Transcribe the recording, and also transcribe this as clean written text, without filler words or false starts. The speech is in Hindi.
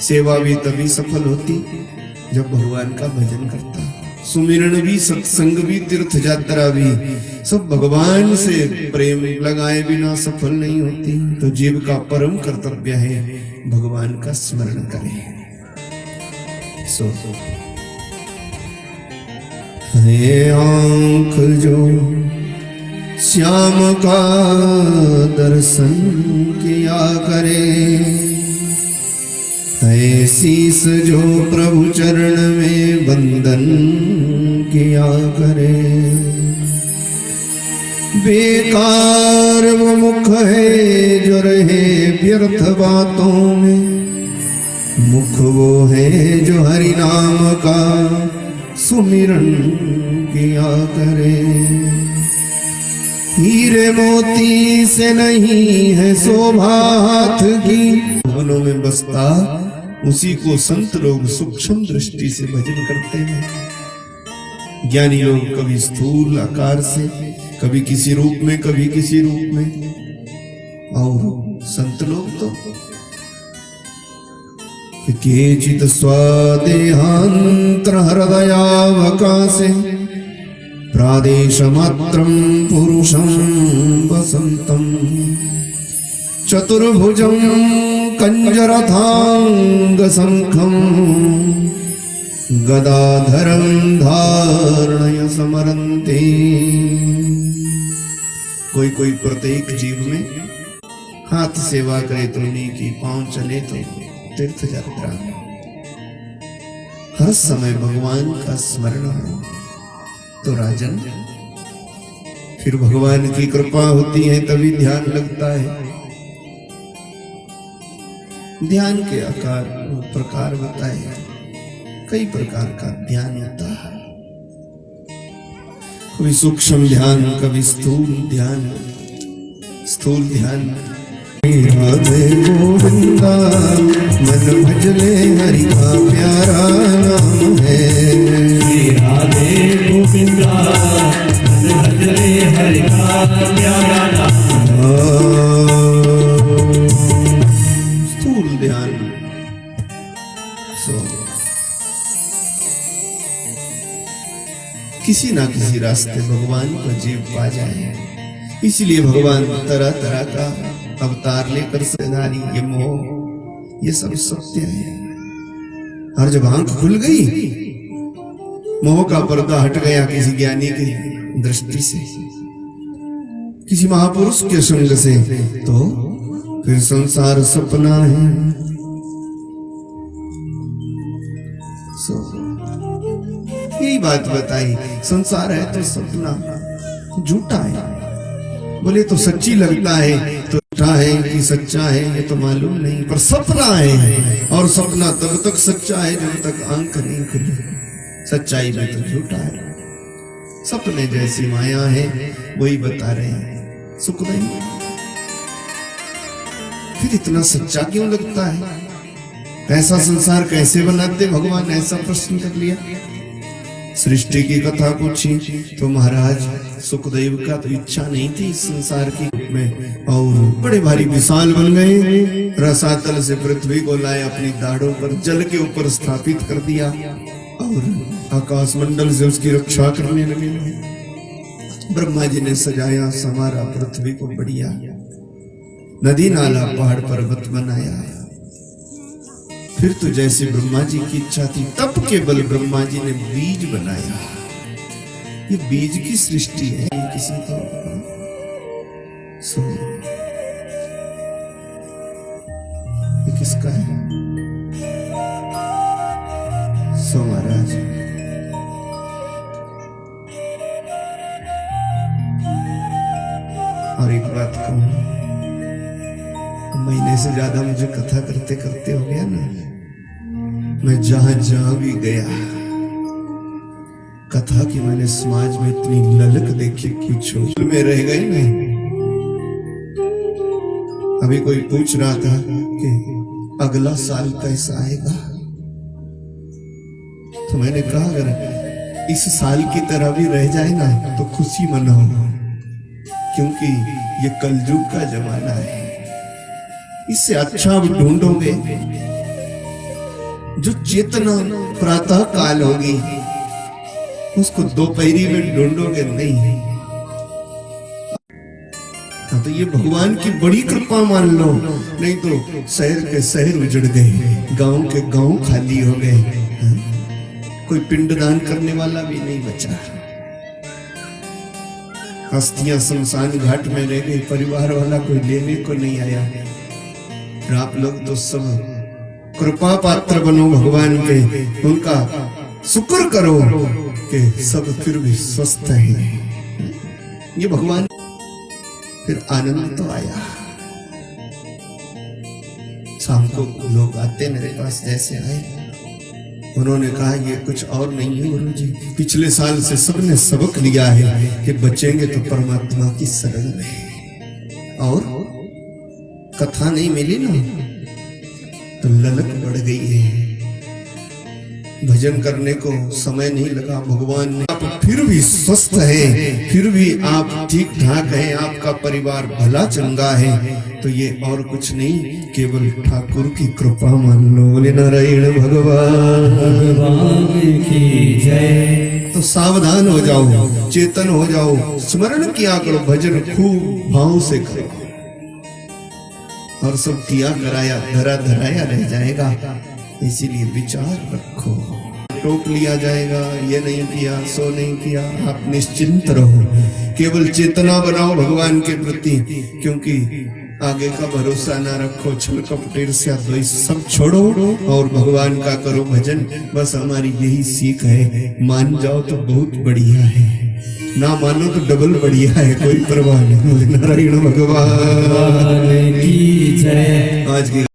सेवा भी तभी सफल होती जब भगवान का भजन करता। सुमिरन भी, सत्संग भी, तीर्थ यात्रा भी, सब भगवान से प्रेम लगाए बिना सफल नहीं होती। तो जीव का परम कर्तव्य है भगवान का स्मरण करें। सो है आंख जो श्याम का दर्शन किया करे, है शीस जो प्रभु चरण में वंदन किया करे। बेकार वो मुख है जो रहे व्यर्थ बातों में, मुख वो है जो हरि नाम का सुमिरन किया करे। हीरे मोती से नहीं है शोभा हाथ की, मनों में बसता उसी को संत लोग सूक्ष्म दृष्टि से भजन करते हैं। ज्ञानी लोग कभी स्थूल आकार से, कभी किसी रूप में, कभी किसी रूप में, और संत लोग तो केचित स्वादेहांतर हृदयावकाशे प्रादेश मात्रम पुरुषं वसंतम चतुर्भुजं कंजरथांग शंखं गदाधरं धारणय समरन्ते। कोई कोई प्रत्येक जीव में हाथ सेवा करे तो नेकी, पांव चले तो तीर्थ यात्रा, हर समय भगवान का स्मरण हो तो राजन फिर भगवान की कृपा होती है, तभी ध्यान लगता है। ध्यान के आकार प्रकार बताए, कई प्रकार का ध्यान होता है। कभी सूक्ष्म ध्यान, कभी स्थूल ध्यान। स्थूल ध्यान राधे गोविंदा मन भजले हरि का प्यारा नाम है। राधे गोविंदा मन भजले हरि का प्यारा नाम। स्थूल ध्यान किसी ना किसी रास्ते भगवान को जीव पा जाए, इसलिए भगवान तरह तरह का अवतार लेकर सदारी, ये मोह, ये सब सत्य है। और जब आंख खुल गई, मोह का पर्दा हट गया किसी ज्ञानी की दृष्टि से, किसी महापुरुष के संग से, तो फिर संसार सपना है। यही बात बताई, संसार है तो सपना, झूठा है। बोले तो सच्ची लगता है, तो झूठा है कि सच्चा है ये तो मालूम नहीं, पर सपना है। और सपना तब तक सच्चा है जब तक आंख नहीं खुली, सच्चाई में तो झूठा है। सपने जैसी माया है, वही बता रहे हैं, सुख नहीं। फिर इतना सच्चा क्यों लगता है? ऐसा संसार कैसे बनाते भगवान? ऐसा प्रश्न कर लिया। सृष्टि की कथा पूछी तो महाराज सुखदेव का तो इच्छा नहीं थी इस संसार की में, और बड़े भारी विशाल बन गए। रसातल से पृथ्वी को लाए, अपनी दाढ़ों पर जल के ऊपर स्थापित कर दिया, और आकाश मंडल से उसकी रक्षा करने लगे। ब्रह्मा जी ने सजाया संवारा पृथ्वी को बढ़िया, नदी नाला पहाड़ पर्वत बनाया। फिर तो जैसे ब्रह्मा जी की इच्छा थी, तब केवल ब्रह्मा जी ने बीज बनाया। ये बीज की सृष्टि है, किसी को ये किसका है? सो महाराज और एक बात कहूं, महीने से ज्यादा मुझे कथा करते करते हो गया ना। मैं जहां जहां भी गया, कथा की मैंने समाज में इतनी ललक देखी, पूछो में रह गए ना। अभी कोई पूछ रहा था कि अगला साल कैसा आएगा, तो मैंने कहा अगर इस साल की तरह भी रह जाए ना तो खुशी मनाओ, क्योंकि ये कलयुग का जमाना है। इससे अच्छा आप ढूंढोगे जो चेतना प्रातः काल होगी उसको दोपहरी में ढूंढोगे नहीं। हाँ, तो ये भगवान की बड़ी कृपा मान लो, नहीं तो शहर के शहर उजड़ गए, गांव के गांव खाली हो गए। हाँ? कोई पिंडदान करने वाला भी नहीं बचा। हस्तियां शमशान घाट में रह गई, परिवार वाला कोई लेने को नहीं आया। और आप लोग तो सब कृपा पात्र बनो भगवान के, उनका शुक्र करो कि सब फिर भी स्वस्थ हैं। ये भगवान। फिर आनंद तो आया। शाम को लोग आते मेरे पास, जैसे आए उन्होंने कहा ये कुछ और नहीं है गुरुजी, पिछले साल से सबने सबक लिया है कि बचेंगे तो परमात्मा की शरण में, और कथा नहीं मिली ना तो ललक बढ़ गई है। भजन करने को समय नहीं लगा, भगवान ने। आप फिर भी स्वस्थ है, फिर भी आप ठीक ठाक हैं, आपका परिवार भला चंगा है, तो ये और कुछ नहीं, केवल ठाकुर की कृपा मान लो। बोले नारायण भगवान की जय। तो सावधान हो जाओ, चेतन हो जाओ, स्मरण किया करो, भजन खूब भाव से करो, और सब किया कराया धरा धराया रह जाएगा। इसीलिए विचार रखो। टोक लिया जाएगा, ये नहीं किया सो नहीं किया, आप निश्चिंत रहो, केवल चेतना बनाओ भगवान के प्रति, क्योंकि आगे का भरोसा ना रखो, छल कपट ईर्ष्या द्वेष सब छोड़ो और भगवान का करो भजन। बस हमारी यही सीख है, मान जाओ तो बहुत बढ़िया है, ना मानो तो डबल बढ़िया है, कोई परवाह नहीं। नारायण भगवान की जय। आज की